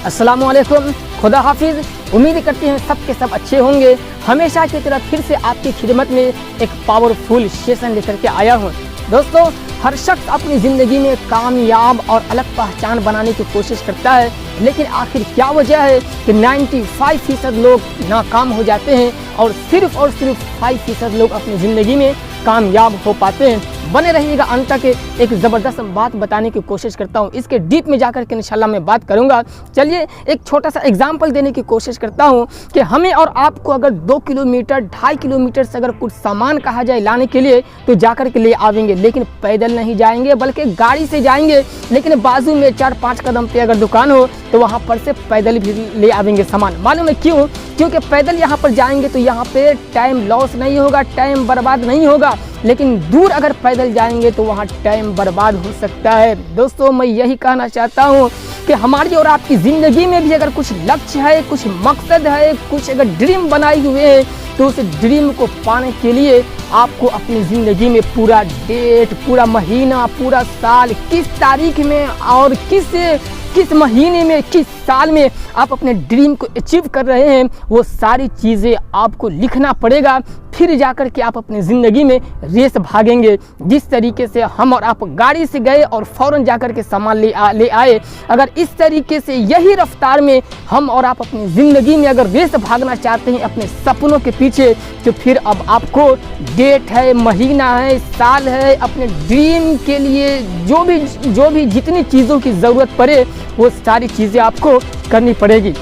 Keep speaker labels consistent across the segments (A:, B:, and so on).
A: अस्सलामुअलैकुम, खुदा हाफिज़। उम्मीद करते हैं सब के सब अच्छे होंगे। हमेशा की तरह फिर से आपकी खिदमत में एक पावरफुल सेशन लेकर के आया हूँ। दोस्तों, हर शख्स अपनी ज़िंदगी में कामयाब और अलग पहचान बनाने की कोशिश करता है, लेकिन आखिर क्या वजह है कि 95% लोग नाकाम हो जाते हैं और सिर्फ 5% लोग अपनी ज़िंदगी में कामयाब हो पाते हैं। बने रहिएगा अंत तक, एक ज़बरदस्त बात बताने की कोशिश करता हूँ। इसके डीप में जाकर के इंशाल्लाह मैं बात करूँगा। चलिए एक छोटा सा एग्जाम्पल देने की कोशिश करता हूँ कि हमें और आपको अगर 2 किलोमीटर 2.5 किलोमीटर से अगर कुछ सामान कहा जाए लाने के लिए तो जाकर के ले आवेंगे, लेकिन पैदल नहीं जाएंगे बल्कि गाड़ी से जाएंगे। लेकिन बाजू में 4-5 कदम पे अगर दुकान हो तो वहाँ पर से पैदल भी ले आवेंगे सामान। मालूम है क्यों? क्योंकि पैदल यहाँ पर जाएंगे तो यहाँ पे टाइम लॉस नहीं होगा, टाइम बर्बाद नहीं होगा। लेकिन दूर अगर पैदल जाएंगे तो वहाँ टाइम बर्बाद हो सकता है। दोस्तों, मैं यही कहना चाहता हूँ कि हमारी और आपकी ज़िंदगी में भी अगर कुछ लक्ष्य है, कुछ मकसद है, कुछ अगर ड्रीम बनाए हुए हैं तो उस ड्रीम को पाने के लिए आपको अपनी ज़िंदगी में पूरा डेट, पूरा महीना, पूरा साल, किस तारीख में और किस महीने में, किस साल में आप अपने ड्रीम को अचीव कर रहे हैं, वो सारी चीज़ें आपको लिखना पड़ेगा। फिर जाकर के आप अपनी ज़िंदगी में रेस भागेंगे। जिस तरीके से हम और आप गाड़ी से गए और फ़ौरन जाकर के सामान ले आए, अगर इस तरीके से यही रफ्तार में हम और आप अपनी ज़िंदगी में अगर रेस भागना चाहते हैं अपने सपनों के पीछे, तो फिर अब आपको डेट है, महीना है, साल है, अपने ड्रीम के लिए जो भी जितनी चीज़ों की ज़रूरत पड़े वो सारी चीज़ें आपको करनी पड़ेगी।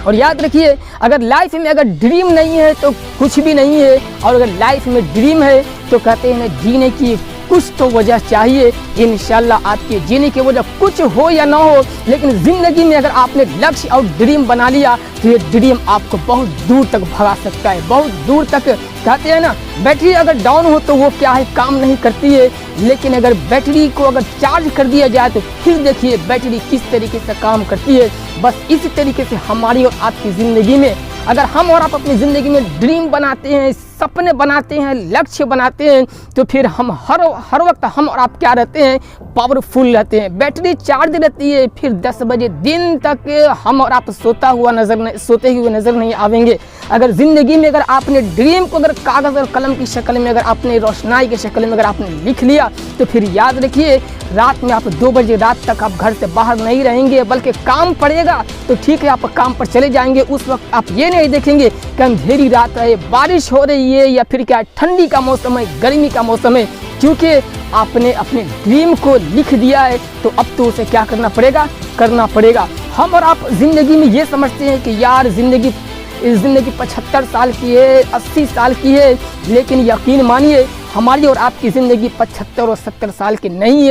A: और याद रखिए, अगर लाइफ में अगर ड्रीम नहीं है तो कुछ भी नहीं है, और अगर लाइफ में ड्रीम है तो कहते हैं जीने की कुछ तो वजह चाहिए। इंशाल्लाह आपके जीने की वजह कुछ हो या ना हो, लेकिन ज़िंदगी में अगर आपने लक्ष्य और ड्रीम बना लिया तो ये ड्रीम आपको बहुत दूर तक भगा सकता है, बहुत दूर तक। कहते हैं ना, बैटरी अगर डाउन हो तो वो क्या है, काम नहीं करती है, लेकिन अगर बैटरी को अगर चार्ज कर दिया जाए तो फिर देखिए बैटरी किस तरीके से काम करती है। बस इसी तरीके से हमारी और आपकी ज़िंदगी में अगर हम और आप अपनी ज़िंदगी में ड्रीम बनाते हैं, सपने बनाते हैं, लक्ष्य बनाते हैं, तो फिर हम हर वक्त हम और आप क्या रहते हैं, पावरफुल रहते हैं, बैटरी चार्ज रहती है। फिर 10 बजे दिन तक हम और आप सोते हुए नज़र नहीं आवेंगे। अगर ज़िंदगी में अगर आपने ड्रीम को अगर कागज़ और कलम की शक्ल में, अगर आपने रोशनाई की शक्ल में अगर आपने लिख लिया, तो फिर याद रखिए रात में आप 2 बजे रात तक आप घर से बाहर नहीं रहेंगे, बल्कि काम पड़ेगा तो ठीक है आप काम पर चले जाएंगे। उस वक्त आप ये नहीं देखेंगे कि अंधेरी रात है, बारिश हो रही है, या फिर क्या ठंडी का मौसम है, गर्मी का मौसम है, क्योंकि आपने अपने ड्रीम को लिख दिया है। तो अब तो उसे क्या करना पड़ेगा। हम और आप ज़िंदगी में ये समझते हैं कि यार ज़िंदगी 75 साल की है, 80 साल की है, लेकिन यकीन मानिए हमारी और आपकी ज़िंदगी 75 और 70 साल की नहीं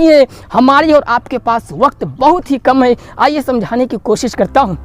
A: है। हमारी और आपके पास वक्त बहुत ही कम है। आइए समझाने की कोशिश करता हूँ।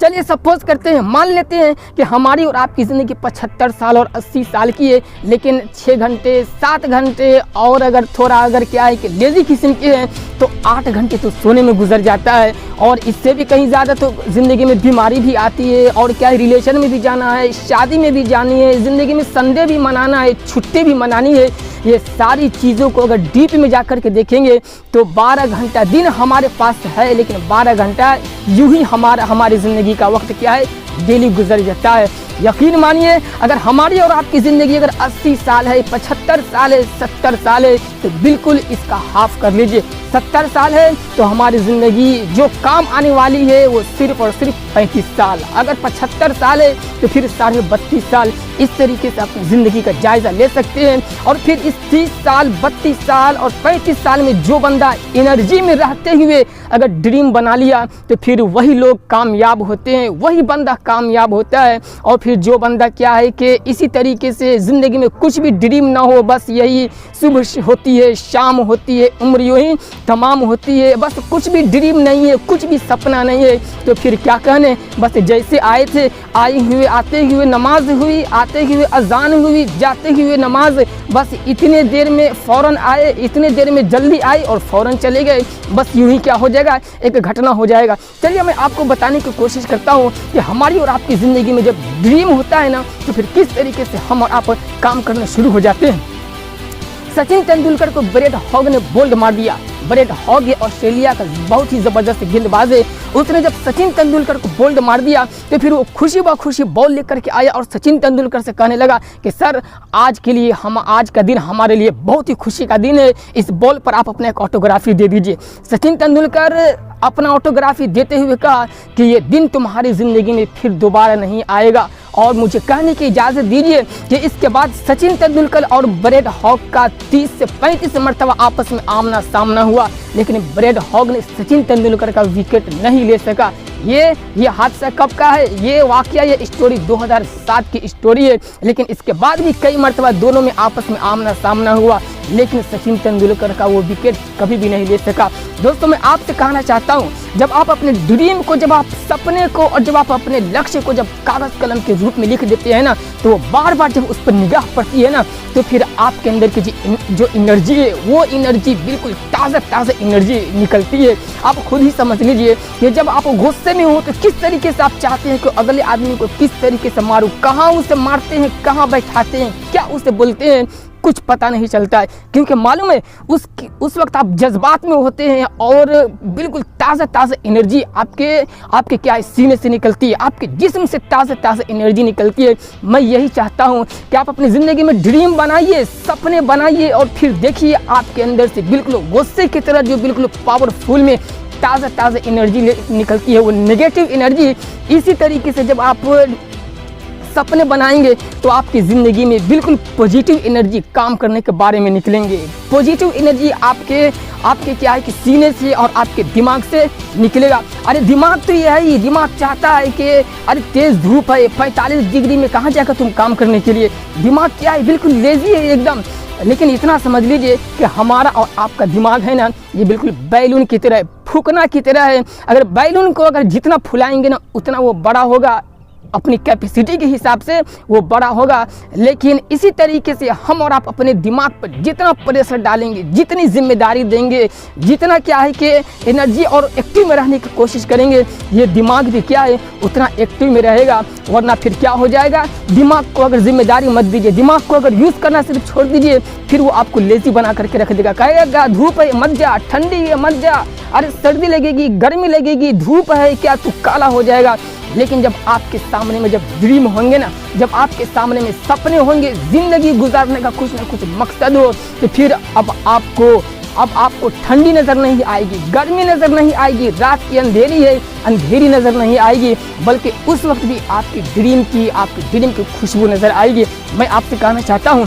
A: चलिए सपोज करते हैं, मान लेते हैं कि हमारी और आपकी ज़िंदगी 75 साल और 80 साल की है, लेकिन 6 घंटे 7 घंटे और अगर थोड़ा अगर क्या है कि लेज़ी किस्म के हैं तो 8 घंटे तो सोने में गुजर जाता है। और इससे भी कहीं ज़्यादा तो ज़िंदगी में बीमारी भी आती है, और क्या है, रिलेशन में भी जाना है, शादी में भी जानी है, ज़िंदगी में संडे भी मनाना है, छुट्टी भी मनानी है। ये सारी चीज़ों को अगर डीप में जाकर के देखेंगे तो 12 घंटा दिन हमारे पास है, लेकिन 12 घंटा यूं ही हमारी ज़िंदगी का वक्त क्या है, डेली गुजर जाता है। यकीन मानिए अगर हमारी और आपकी ज़िंदगी अगर 80 साल है, 75 साल है, 70 साल है, तो बिल्कुल इसका हाफ कर लीजिए। 70 साल है तो हमारी ज़िंदगी जो काम आने वाली है वो सिर्फ और सिर्फ 35 साल। अगर 75 साल है तो फिर 32.5 साल। इस तरीके से अपनी ज़िंदगी का जायज़ा ले सकते हैं। और फिर इस 30 साल, 32 साल और 35 साल में जो बंदा एनर्जी में रहते हुए अगर ड्रीम बना लिया तो फिर वही लोग कामयाब होते हैं, वही बंदा कामयाब होता है। और फिर जो बंदा क्या है कि इसी तरीके से ज़िंदगी में कुछ भी ड्रीम ना हो, बस यही सुबह होती है, शाम होती है, उम्र यूँ ही तमाम होती है, बस कुछ भी ड्रीम नहीं है, कुछ भी सपना नहीं है, तो फिर क्या कहने, बस जैसे आए थे आते हुए नमाज हुई, आते हुए अजान हुई, जाते हुए नमाज, बस इतने देर में फ़ौरन आए, इतने देर में जल्दी आए और फ़ौरन चले गए। बस यूँ ही क्या हो जाएगा, एक घटना हो जाएगा। चलिए मैं आपको बताने की कोशिश करता हूँ कि हमारी और आपकी ज़िंदगी में जब ड्रीम होता है ना, तो फिर किस तरीके से हम और आप काम करना शुरू हो जाते हैं। सचिन तेंदुलकर को ब्रेड हॉग ने बोल्ड मार दिया। ब्रेड हॉग ये ऑस्ट्रेलिया का बहुत ही जबरदस्त गेंदबाज है। उसने जब सचिन तेंदुलकर को बोल्ड मार दिया तो फिर वो खुशी ब खुशी बॉल लेकर के आया और सचिन तेंदुलकर से कहने लगा कि सर आज के लिए आज का दिन हमारे लिए बहुत ही खुशी का दिन है, इस बॉल पर आप अपना एक ऑटोग्राफी दे दीजिए। सचिन तेंदुलकर अपना ऑटोग्राफी देते हुए कहा कि ये दिन तुम्हारी ज़िंदगी में फिर दोबारा नहीं आएगा। और मुझे कहने की इजाज़त दीजिए कि इसके बाद सचिन तेंदुलकर और ब्रेड हॉग का 30 से 35 मरतबा आपस में आमना सामना हुआ, लेकिन ब्रेड हॉग ने सचिन तेंदुलकर का विकेट नहीं ले सका। ये हादसा कब का है? ये वाकया, ये स्टोरी 2007 की स्टोरी है, लेकिन इसके बाद भी कई मरतबा दोनों में आपस में आमना सामना हुआ, लेकिन सचिन तेंदुलकर का वो विकेट कभी भी नहीं ले सका। दोस्तों मैं आपसे कहना चाहता हूँ, जब आप अपने ड्रीम को, जब आप सपने को और जब आप अपने लक्ष्य को जब कागज़ कलम के रूप में लिख देते हैं ना, तो वो बार बार जब उस पर निगाह पड़ती है ना, तो फिर आपके अंदर की जो एनर्जी है वो एनर्जी बिल्कुल ताज़ा एनर्जी निकलती है। आप खुद ही समझ लीजिए कि जब आप गुस्से में हो तो किस तरीके से आप चाहते हैं कि अगले आदमी को किस तरीके से मारूं, कहाँ उसे मारते हैं, कहाँ बैठाते हैं, क्या उसे बोलते हैं, कुछ पता नहीं चलता है, क्योंकि मालूम है उस वक्त आप जज्बात में होते हैं और बिल्कुल ताज़ा एनर्जी आपके क्या है सीने से निकलती है, आपके जिस्म से ताज़ा एनर्जी निकलती है। मैं यही चाहता हूँ कि आप अपनी ज़िंदगी में ड्रीम बनाइए, सपने बनाइए और फिर देखिए आपके अंदर से बिल्कुल गुस्से की तरह जो बिल्कुल पावरफुल में ताज़ा एनर्जी निकलती है, वो नेगेटिव एनर्जी। इसी तरीके से जब आप सपने बनाएंगे तो आपकी ज़िंदगी में बिल्कुल पॉजिटिव एनर्जी काम करने के बारे में निकलेंगे। पॉजिटिव एनर्जी आपके क्या है कि सीने से और आपके दिमाग से निकलेगा। अरे दिमाग तो ये है ही, दिमाग चाहता है कि अरे तेज़ धूप है, 45 डिग्री में कहाँ जाकर तुम काम करने के लिए। दिमाग क्या है, बिल्कुल लेजी है एकदम। लेकिन इतना समझ लीजिए कि हमारा और आपका दिमाग है ना, ये बिल्कुल बैलून की तरह, फूकना की तरह है। अगर बैलून को अगर जितना फुलाएंगे ना उतना वो बड़ा होगा, अपनी कैपेसिटी के हिसाब से वो बड़ा होगा। लेकिन इसी तरीके से हम और आप अपने दिमाग पर जितना प्रेशर डालेंगे, जितनी जिम्मेदारी देंगे, जितना क्या है कि एनर्जी और एक्टिव में रहने की कोशिश करेंगे, ये दिमाग भी क्या है उतना एक्टिव में रहेगा। वरना फिर क्या हो जाएगा, दिमाग को अगर जिम्मेदारी मत दीजिए, दिमाग को अगर यूज़ करना सिर्फ छोड़ दीजिए, फिर वो आपको लेजी बना करके रख देगा। कहेगा धूप है मत जा, ठंडी है मत जा, अरे सर्दी लगेगी, गर्मी लगेगी, धूप है क्या तू काला हो जाएगा। लेकिन जब आपके सामने में जब ड्रीम होंगे ना, जब आपके सामने में सपने होंगे, ज़िंदगी गुजारने का कुछ ना कुछ मकसद हो, तो फिर अब आपको ठंडी नज़र नहीं आएगी, गर्मी नज़र नहीं आएगी, रात की अंधेरी है अंधेरी नज़र नहीं आएगी, बल्कि उस वक्त भी आपकी ड्रीम की खुशबू नज़र आएगी। मैं आपसे कहना चाहता हूँ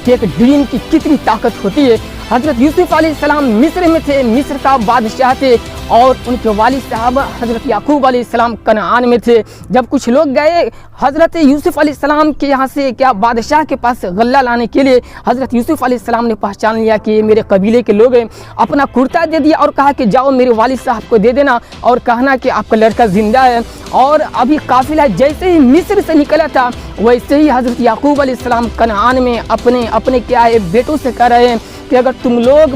A: कि एक ड्रीम की कितनी ताकत होती है। हज़रत यूसुफ अलैहिस्सलाम मिस्र में थे, मिस्र का बादशाह थे, और उनके वालिद साहब हज़रत याकूब अलैहिस्सलाम कनान में थे। जब कुछ लोग गए हज़रत यूसुफ अलैहिस्सलाम के यहाँ से क्या बादशाह के पास गल्ला लाने के लिए, हज़रत यूसुफ अलैहिस्सलाम ने पहचान लिया कि ये मेरे कबीले के लोग हैं, अपना कुर्ता दे दिया और कहा कि जाओ मेरे वालिद साहब को दे देना और कहना कि आपका लड़का ज़िंदा है। और अभी काफिला जैसे ही मिस्र से निकला था, वैसे ही हज़रत याकूब अलैहिस्सलाम कनान में अपने क्या है बेटों से कह रहे हैं कि अगर तुम लोग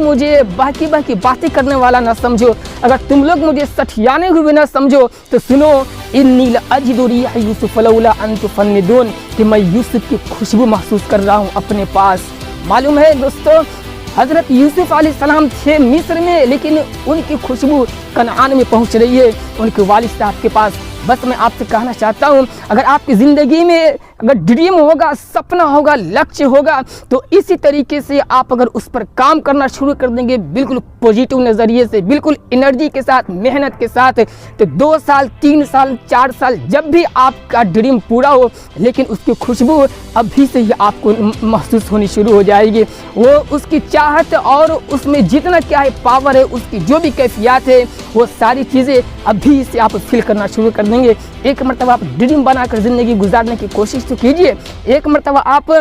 A: मुझे बाकी बातें करने वाला ना समझो, अगर तुम लोग मुझे सठियाने हुए ना समझो, तो सुनो, इन्नी लअजिदु रिह यूसुफ लौला अन तुफन्निदून, कि मैं यूसुफ की खुशबू महसूस कर रहा हूँ अपने पास। मालूम है दोस्तों, हज़रत यूसुफ अलैहिस्सलाम थे मिस्र में, लेकिन उनकी खुशबू कनान में पहुँच रही है उनके वालिद साहब के पास। बस मैं आपसे कहना चाहता हूँ, अगर आपकी ज़िंदगी में अगर ड्रीम होगा, सपना होगा, लक्ष्य होगा, तो इसी तरीके से आप अगर उस पर काम करना शुरू कर देंगे बिल्कुल पॉजिटिव नज़रिए से, बिल्कुल एनर्जी के साथ, मेहनत के साथ, तो 2 साल 3 साल 4 साल जब भी आपका ड्रीम पूरा हो, लेकिन उसकी खुशबू अभी से ही आपको महसूस होनी शुरू हो जाएगी। वो उसकी चाहत और उसमें जितना क्या है पावर है, उसकी जो भी कैफियत है, वो सारी चीज़ें अभी से आप फील करना शुरू कर देंगे। एक मरतबा आप ड्रीम बनाकर ज़िंदगी गुजारने की कोशिश तो कीजिए, एक मरतबा आप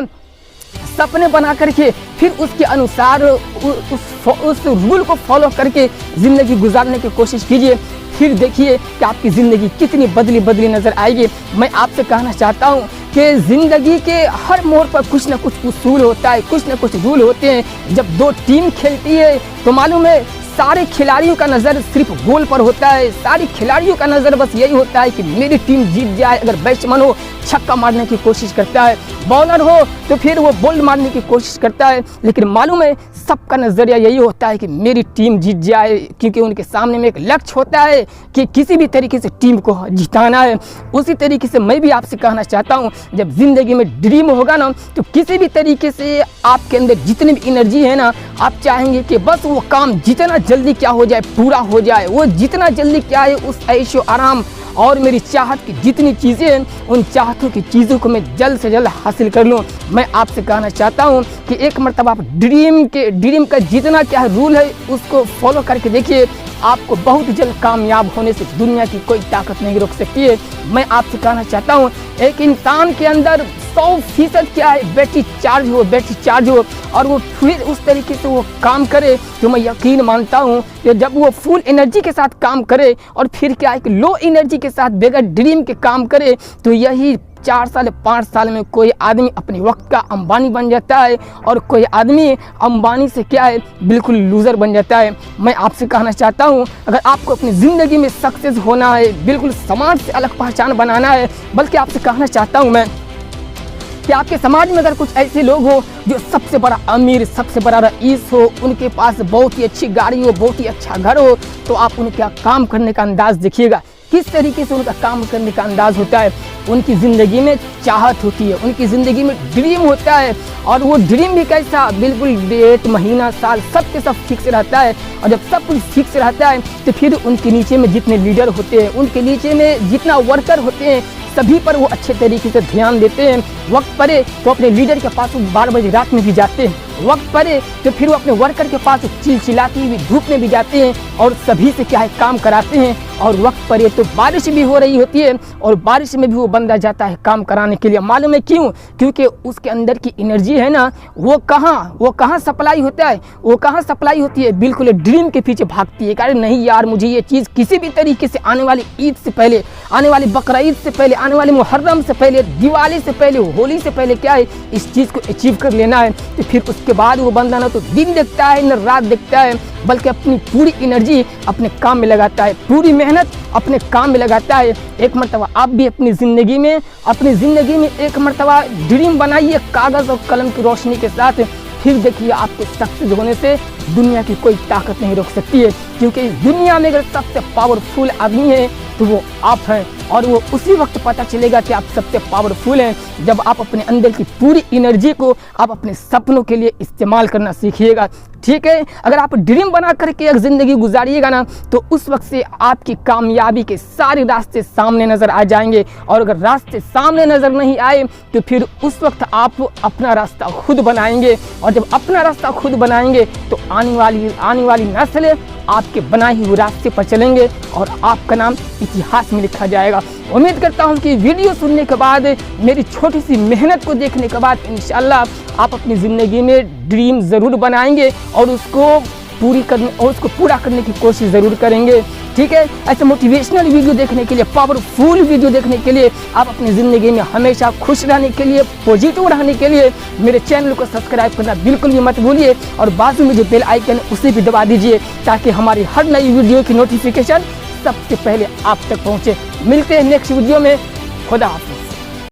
A: सपने बना करके फिर उसके अनुसार उस रूल को फॉलो करके ज़िंदगी गुजारने की कोशिश कीजिए, फिर देखिए कि आपकी ज़िंदगी कितनी बदली नज़र आएगी। मैं आपसे कहना चाहता हूँ कि ज़िंदगी के हर मोड़ पर कुछ ना कुछ उसूल होता है, कुछ ना कुछ रूल होते हैं। जब 2 टीम खेलती है तो मालूम है सारे खिलाड़ियों का नज़र सिर्फ गोल पर होता है, सारे खिलाड़ियों का नज़र बस यही होता है कि मेरी टीम जीत जाए। अगर बैट्समैन हो छक्का मारने की कोशिश करता है, बॉलर हो तो फिर वो बोल्ड मारने की कोशिश करता है, लेकिन मालूम है सबका नज़रिया यही होता है कि मेरी टीम जीत जाए, क्योंकि उनके सामने में एक लक्ष्य होता है कि किसी भी तरीके से टीम को जिताना है। उसी तरीके से मैं भी आपसे कहना चाहता हूँ, जब ज़िंदगी में ड्रीम होगा ना तो किसी भी तरीके से आपके अंदर जितनी भी एनर्जी है ना, आप चाहेंगे कि बस वो काम जितना जल्दी क्या हो जाए, पूरा हो जाए, वो जितना जल्दी क्या है उस ऐशो आराम और मेरी चाहत की जितनी चीज़ें हैं उन चाहतों की चीज़ों को मैं जल्द से जल्द हासिल कर लूँ। मैं आपसे कहना चाहता हूँ कि एक मरतबा आप ड्रीम का जितना क्या रूल है उसको फॉलो करके देखिए, आपको बहुत जल्द कामयाब होने से दुनिया की कोई ताकत नहीं रोक सकती है। मैं आपसे कहना चाहता हूँ, एक इंसान के अंदर 100% क्या है बैटरी चार्ज हो और वो फिर उस तरीके से वो काम करे, तो मैं यकीन मानता हूँ कि जब वो फुल एनर्जी के साथ काम करे और फिर क्या है कि लो एनर्जी के साथ बगैर ड्रीम के काम करे, तो यही 4 साल 5 साल में कोई आदमी अपने वक्त का अंबानी बन जाता है और कोई आदमी अंबानी से क्या है बिल्कुल लूज़र बन जाता है। मैं आपसे कहना चाहता हूँ, अगर आपको अपनी ज़िंदगी में सक्सेस होना है, बिल्कुल समाज से अलग पहचान बनाना है, बल्कि आपसे कहना चाहता हूँ मैं कि आपके समाज में अगर कुछ ऐसे लोग हो जो सबसे बड़ा अमीर, सबसे बड़ा रईस हो, उनके पास बहुत ही अच्छी गाड़ी हो, बहुत ही अच्छा घर हो, तो आप उनका काम करने का अंदाज़ देखिएगा, किस तरीके से उनका काम करने का अंदाज़ होता है। उनकी ज़िंदगी में चाहत होती है, उनकी ज़िंदगी में ड्रीम होता है, और वो ड्रीम भी कैसा, बिल्कुल डेट, महीना, साल सब के सब फिक्स रहता है। और जब सब कुछ फिक्स रहता है तो फिर उनके नीचे में जितने लीडर होते हैं, उनके नीचे में जितना वर्कर होते हैं, सभी पर वो अच्छे तरीके से ध्यान देते हैं। वक्त पड़े तो अपने लीडर के पास वो 12 बजे रात में भी जाते हैं, वक्त पड़े तो फिर वो अपने वर्कर के पास चिलचिलाती हुई धूप में भी जाते हैं और सभी से क्या है काम कराते हैं। और वक्त पड़े तो बारिश भी हो रही होती है और बारिश में भी वो बंदा जाता है काम कराने के लिए। मालूम है क्यों? क्योंकि उसके अंदर की एनर्जी है ना, वो कहाँ सप्लाई होता है, वो कहाँ सप्लाई होती है, बिल्कुल ड्रीम के पीछे भागती है। अरे नहीं यार, मुझे ये चीज़ किसी भी तरीके से आने वाली ईद से पहले, आने वाली बकरा ईद से पहले, आने वाले मुहर्रम से पहले, दिवाली से पहले, होली से पहले क्या है इस चीज़ को अचीव कर लेना है। तो फिर उसके बाद वो बंदा ना तो दिन देखता है न रात देखता है, बल्कि अपनी पूरी एनर्जी अपने काम में लगाता है, पूरी मेहनत अपने काम में लगाता है। एक मरतबा आप भी अपनी ज़िंदगी में एक मरतबा ड्रीम बनाइए कागज़ और कलम की रोशनी के साथ, फिर देखिए आपको सक्सेस होने से दुनिया की कोई ताकत नहीं रोक सकती है। क्योंकि इस दुनिया में अगर सबसे पावरफुल आदमी है तो वो आप हैं, और वो उसी वक्त पता चलेगा कि आप सबसे पावरफुल हैं जब आप अपने अंदर की पूरी एनर्जी को आप अपने सपनों के लिए इस्तेमाल करना सीखिएगा। ठीक है, अगर आप ड्रीम बना करके एक ज़िंदगी गुजारिएगा ना, तो उस वक्त से आपकी कामयाबी के सारे रास्ते सामने नज़र आ जाएंगे। और अगर रास्ते सामने नज़र नहीं आए तो फिर उस वक्त आप अपना रास्ता खुद बनाएंगे, और जब अपना रास्ता खुद बनाएंगे तो आने वाली नस्लें आपके बनाए हुए रास्ते पर चलेंगे और आपका नाम इतिहास में लिखा जाएगा। उम्मीद करता हूं कि वीडियो सुनने के बाद, मेरी छोटी सी मेहनत को देखने के बाद इंशाल्लाह आप अपनी ज़िंदगी में ड्रीम ज़रूर बनाएंगे और उसको पूरा करने की कोशिश ज़रूर करेंगे। ठीक है, ऐसे मोटिवेशनल वीडियो देखने के लिए, पावरफुल वीडियो देखने के लिए, आप अपनी ज़िंदगी में हमेशा खुश रहने के लिए, पॉजिटिव रहने के लिए मेरे चैनल को सब्सक्राइब करना बिल्कुल भी मत भूलिए, और बाजू में जो बेल आइकन है उसे भी दबा दीजिए ताकि हमारी हर नई वीडियो की नोटिफिकेशन सबसे पहले आप तक पहुँचे। मिलते हैं नेक्स्ट वीडियो में। खुदा हाफ़िज़।